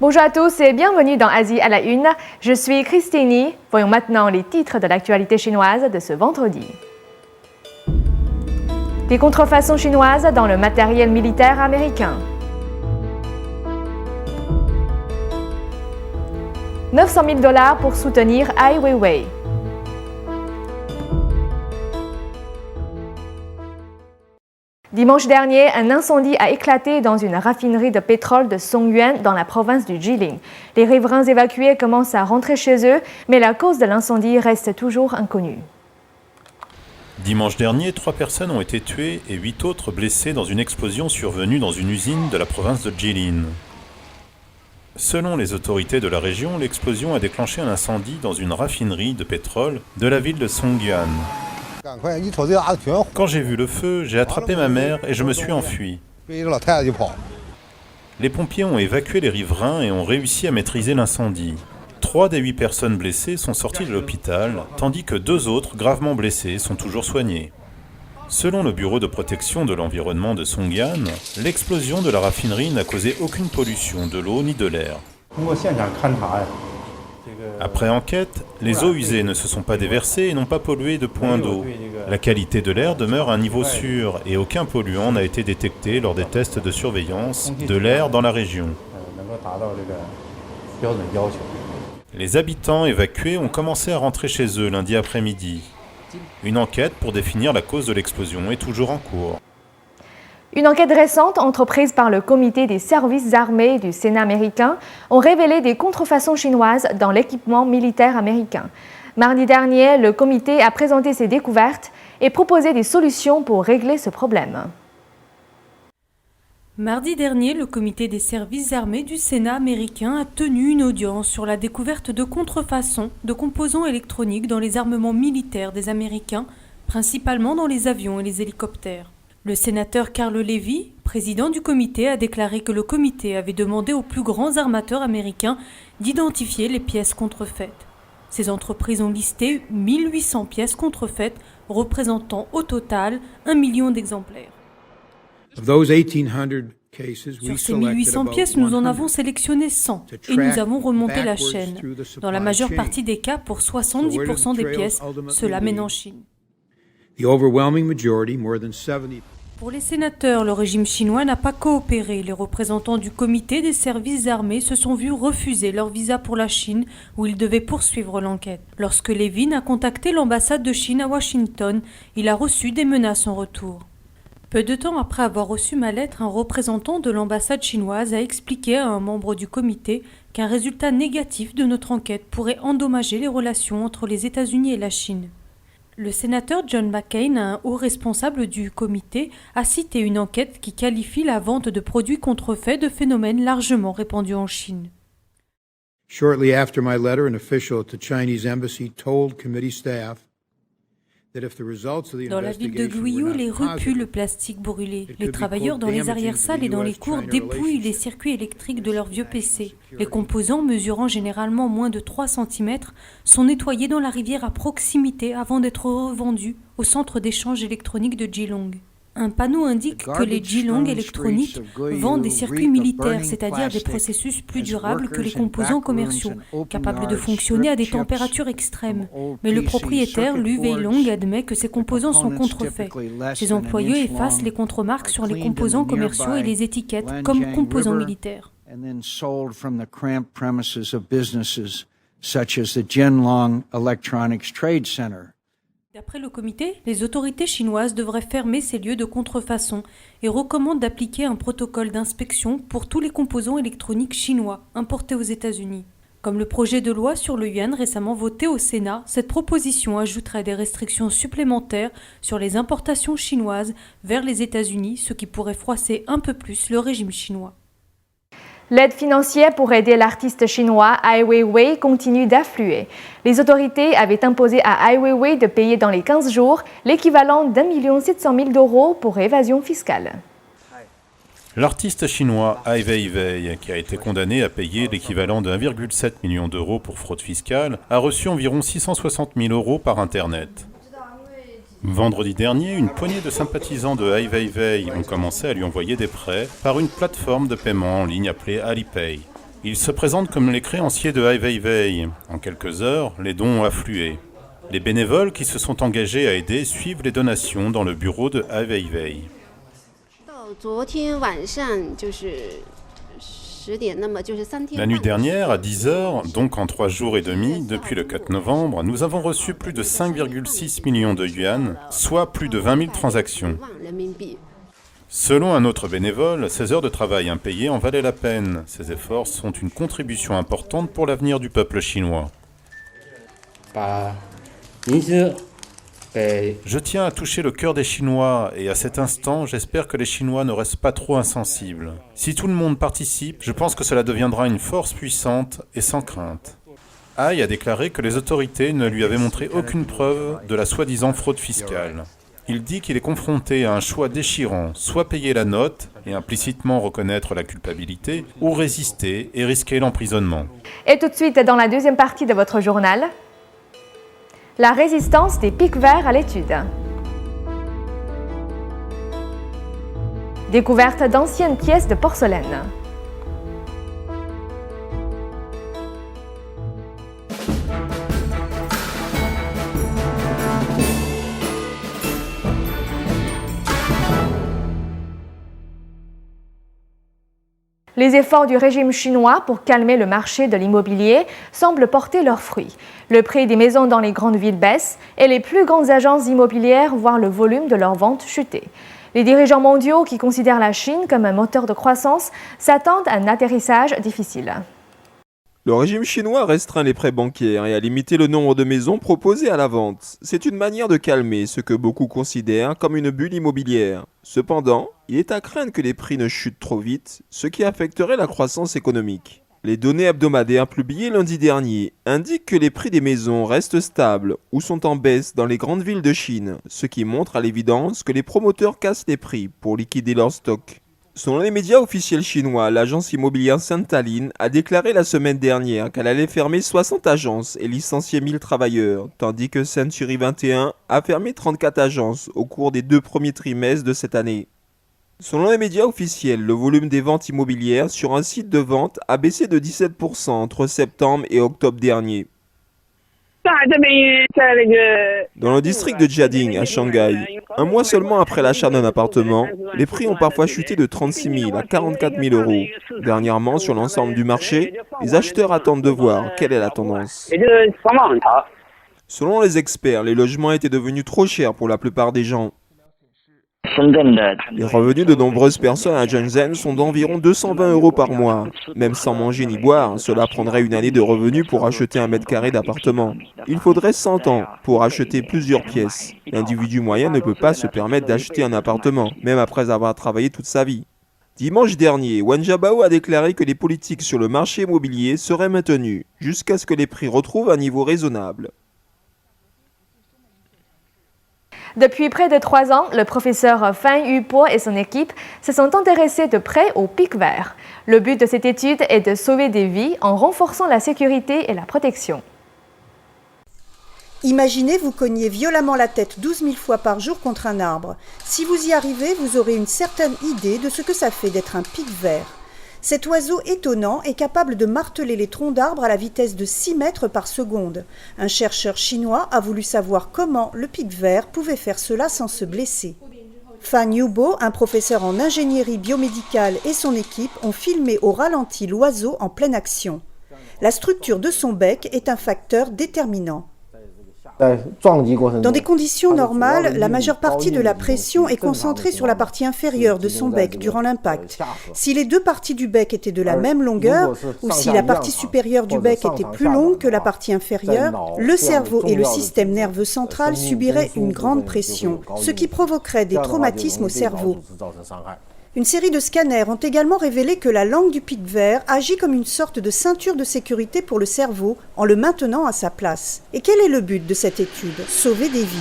Bonjour à tous et bienvenue dans Asie à la Une. Je suis Christine. Voyons maintenant les titres de l'actualité chinoise de ce vendredi. Des contrefaçons chinoises dans le matériel militaire américain. 900 000 $ pour soutenir Ai Weiwei. Dimanche dernier, un incendie a éclaté dans une raffinerie de pétrole de Songyuan dans la province du Jilin. Les riverains évacués commencent à rentrer chez eux, mais la cause de l'incendie reste toujours inconnue. Dimanche dernier, 3 personnes ont été tuées et 8 autres blessées dans une explosion survenue dans une usine de la province de Jilin. Selon les autorités de la région, l'explosion a déclenché un incendie dans une raffinerie de pétrole de la ville de Songyuan. Quand j'ai vu le feu, j'ai attrapé ma mère et je me suis enfui. Les pompiers ont évacué les riverains et ont réussi à maîtriser l'incendie. 3 des 8 personnes blessées sont sorties de l'hôpital, tandis que 2 autres, gravement blessées, sont toujours soignées. Selon le bureau de protection de l'environnement de Songyuan, l'explosion de la raffinerie n'a causé aucune pollution de l'eau ni de l'air. Après enquête, les eaux usées ne se sont pas déversées et n'ont pas pollué de points d'eau. La qualité de l'air demeure à un niveau sûr et aucun polluant n'a été détecté lors des tests de surveillance de l'air dans la région. Les habitants évacués ont commencé à rentrer chez eux lundi après-midi. Une enquête pour définir la cause de l'explosion est toujours en cours. Une enquête récente entreprise par le Comité des services armés du Sénat américain a révélé des contrefaçons chinoises dans l'équipement militaire américain. Mardi dernier, le comité a présenté ses découvertes et proposé des solutions pour régler ce problème. Mardi dernier, le Comité des services armés du Sénat américain a tenu une audience sur la découverte de contrefaçons de composants électroniques dans les armements militaires des Américains, principalement dans les avions et les hélicoptères. Le sénateur Carl Levy, président du comité, a déclaré que le comité avait demandé aux plus grands armateurs américains d'identifier les pièces contrefaites. Ces entreprises ont listé 1800 pièces contrefaites, représentant au total 1 million d'exemplaires. Sur ces 1800 pièces, nous en avons sélectionné 100 et nous avons remonté la chaîne. Dans la majeure partie des cas, pour 70% des pièces, cela mène en Chine. Pour les sénateurs, le régime chinois n'a pas coopéré. Les représentants du comité des services armés se sont vus refuser leur visa pour la Chine, où ils devaient poursuivre l'enquête. Lorsque Levin a contacté l'ambassade de Chine à Washington, il a reçu des menaces en retour. Peu de temps après avoir reçu ma lettre, un représentant de l'ambassade chinoise a expliqué à un membre du comité qu'un résultat négatif de notre enquête pourrait endommager les relations entre les États-Unis et la Chine. Le sénateur John McCain, un haut responsable du comité, a cité une enquête qui qualifie la vente de produits contrefaits de phénomène largement répandu en Chine. Shortly after my letter, an official at the Chinese embassy told committee staff that if the results of the Dans la ville de Guiyou, les rues puent le plastique brûlé. Les travailleurs dans les arrière-salles et dans les cours dépouillent les circuits électriques de leurs vieux PC. Les composants, mesurant généralement moins de 3 cm, sont nettoyés dans la rivière à proximité avant d'être revendus au centre d'échange électronique de Geelong. Un panneau indique que les Geelong électroniques vendent des circuits militaires, c'est-à-dire des processus plus durables que les composants commerciaux, capables de fonctionner à des températures extrêmes. Mais le propriétaire, Lu Weilong, admet que ces composants sont contrefaits. Ses employés effacent les contremarques sur les composants commerciaux et les étiquettes comme composants militaires. D'après le comité, les autorités chinoises devraient fermer ces lieux de contrefaçon et recommandent d'appliquer un protocole d'inspection pour tous les composants électroniques chinois importés aux États-Unis. Comme le projet de loi sur le yuan récemment voté au Sénat, cette proposition ajouterait des restrictions supplémentaires sur les importations chinoises vers les États-Unis, ce qui pourrait froisser un peu plus le régime chinois. L'aide financière pour aider l'artiste chinois Ai Weiwei continue d'affluer. Les autorités avaient imposé à Ai Weiwei de payer dans les 15 jours l'équivalent d'1 700 000 € pour évasion fiscale. L'artiste chinois Ai Weiwei, qui a été condamné à payer l'équivalent de 1,7 million d'euros pour fraude fiscale, a reçu environ 660 000 € par Internet. Vendredi dernier, une poignée de sympathisants de Ai Weiwei ont commencé à lui envoyer des prêts par une plateforme de paiement en ligne appelée Alipay. Ils se présentent comme les créanciers de Ai Weiwei. En quelques heures, les dons ont afflué. Les bénévoles qui se sont engagés à aider suivent les donations dans le bureau de Ai Weiwei. La nuit dernière, à 10h, donc en 3 jours et demi, depuis le 4 novembre, nous avons reçu plus de 5,6 millions de yuan, soit plus de 20 000 transactions. Selon un autre bénévole, ces heures de travail impayées en valaient la peine. Ces efforts sont une contribution importante pour l'avenir du peuple chinois. Je tiens à toucher le cœur des Chinois et à cet instant, j'espère que les Chinois ne restent pas trop insensibles. Si tout le monde participe, je pense que cela deviendra une force puissante et sans crainte. Ai a déclaré que les autorités ne lui avaient montré aucune preuve de la soi-disant fraude fiscale. Il dit qu'il est confronté à un choix déchirant, soit payer la note et implicitement reconnaître la culpabilité, ou résister et risquer l'emprisonnement. Et tout de suite, dans la deuxième partie de votre journal, la résistance des pics verts à l'étude. Découverte d'anciennes pièces de porcelaine. Les efforts du régime chinois pour calmer le marché de l'immobilier semblent porter leurs fruits. Le prix des maisons dans les grandes villes baisse et les plus grandes agences immobilières voient le volume de leurs ventes chuter. Les dirigeants mondiaux qui considèrent la Chine comme un moteur de croissance s'attendent à un atterrissage difficile. Le régime chinois restreint les prêts bancaires et a limité le nombre de maisons proposées à la vente. C'est une manière de calmer ce que beaucoup considèrent comme une bulle immobilière. Cependant, il est à craindre que les prix ne chutent trop vite, ce qui affecterait la croissance économique. Les données hebdomadaires publiées lundi dernier indiquent que les prix des maisons restent stables ou sont en baisse dans les grandes villes de Chine, ce qui montre à l'évidence que les promoteurs cassent les prix pour liquider leurs stocks. Selon les médias officiels chinois, l'agence immobilière Sainte-Aline a déclaré la semaine dernière qu'elle allait fermer 60 agences et licencier 1000 travailleurs, tandis que Century 21 a fermé 34 agences au cours des 2 premiers trimestres de cette année. Selon les médias officiels, le volume des ventes immobilières sur un site de vente a baissé de 17% entre septembre et octobre dernier. Dans le district de Jiading, à Shanghai, un mois seulement après l'achat d'un appartement, les prix ont parfois chuté de 36 000 à 44 000 euros. Dernièrement, sur l'ensemble du marché, les acheteurs attendent de voir quelle est la tendance. Selon les experts, les logements étaient devenus trop chers pour la plupart des gens. Les revenus de nombreuses personnes à Shenzhen sont d'environ 220 euros par mois. Même sans manger ni boire, cela prendrait une année de revenus pour acheter 1 mètre carré d'appartement. Il faudrait 100 ans pour acheter plusieurs pièces. L'individu moyen ne peut pas se permettre d'acheter un appartement, même après avoir travaillé toute sa vie. Dimanche dernier, Wen Jiabao a déclaré que les politiques sur le marché immobilier seraient maintenues, jusqu'à ce que les prix retrouvent un niveau raisonnable. Depuis près de 3 ans, le professeur Fan Yupo et son équipe se sont intéressés de près aux pics verts. Le but de cette étude est de sauver des vies en renforçant la sécurité et la protection. Imaginez vous cogner violemment la tête 12 000 fois par jour contre un arbre. Si vous y arrivez, vous aurez une certaine idée de ce que ça fait d'être un pic vert. Cet oiseau étonnant est capable de marteler les troncs d'arbres à la vitesse de 6 mètres par seconde. Un chercheur chinois a voulu savoir comment le pic vert pouvait faire cela sans se blesser. Fan Yubo, un professeur en ingénierie biomédicale et son équipe ont filmé au ralenti l'oiseau en pleine action. La structure de son bec est un facteur déterminant. Dans des conditions normales, la majeure partie de la pression est concentrée sur la partie inférieure de son bec durant l'impact. Si les 2 parties du bec étaient de la même longueur, ou si la partie supérieure du bec était plus longue que la partie inférieure, le cerveau et le système nerveux central subiraient une grande pression, ce qui provoquerait des traumatismes au cerveau. Une série de scanners ont également révélé que la langue du pic vert agit comme une sorte de ceinture de sécurité pour le cerveau en le maintenant à sa place. Et quel est le but de cette étude? Sauver des vies.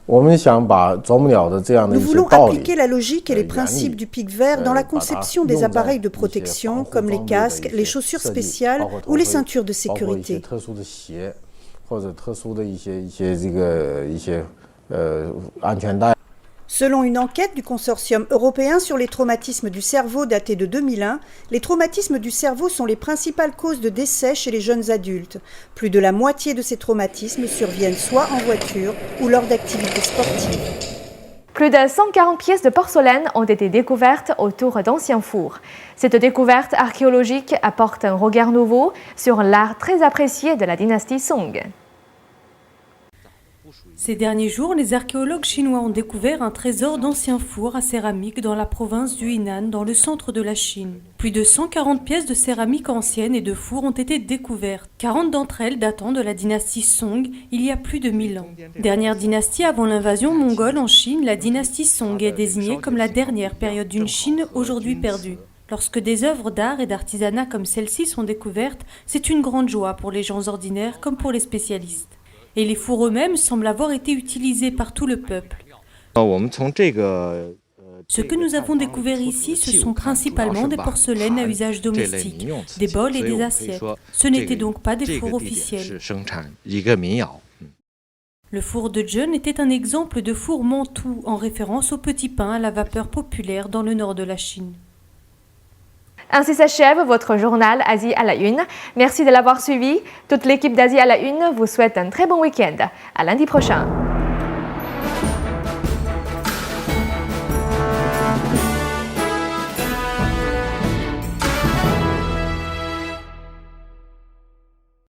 Nous voulons appliquer la logique et les principes du pic vert dans la conception des appareils de protection comme les casques, les chaussures spéciales ou les ceintures de sécurité. Selon une enquête du Consortium européen sur les traumatismes du cerveau datée de 2001, les traumatismes du cerveau sont les principales causes de décès chez les jeunes adultes. Plus de la moitié de ces traumatismes surviennent soit en voiture ou lors d'activités sportives. Plus de 140 pièces de porcelaine ont été découvertes autour d'anciens fours. Cette découverte archéologique apporte un regard nouveau sur l'art très apprécié de la dynastie Song. Ces derniers jours, les archéologues chinois ont découvert un trésor d'anciens fours à céramique dans la province du Henan, dans le centre de la Chine. Plus de 140 pièces de céramique ancienne et de fours ont été découvertes, 40 d'entre elles datant de la dynastie Song, il y a plus de 1000 ans. Dernière dynastie avant l'invasion mongole en Chine, la dynastie Song est désignée comme la dernière période d'une Chine aujourd'hui perdue. Lorsque des œuvres d'art et d'artisanat comme celle-ci sont découvertes, c'est une grande joie pour les gens ordinaires comme pour les spécialistes. Et les fours eux-mêmes semblent avoir été utilisés par tout le peuple. Ce que nous avons découvert ici, ce sont principalement des porcelaines à usage domestique, des bols et des assiettes. Ce n'étaient donc pas des fours officiels. Le four de Zhen était un exemple de four mantou, en référence au petit pain à la vapeur populaire dans le nord de la Chine. Ainsi s'achève votre journal Asie à la Une. Merci de l'avoir suivi. Toute l'équipe d'Asie à la Une vous souhaite un très bon week-end. À lundi prochain.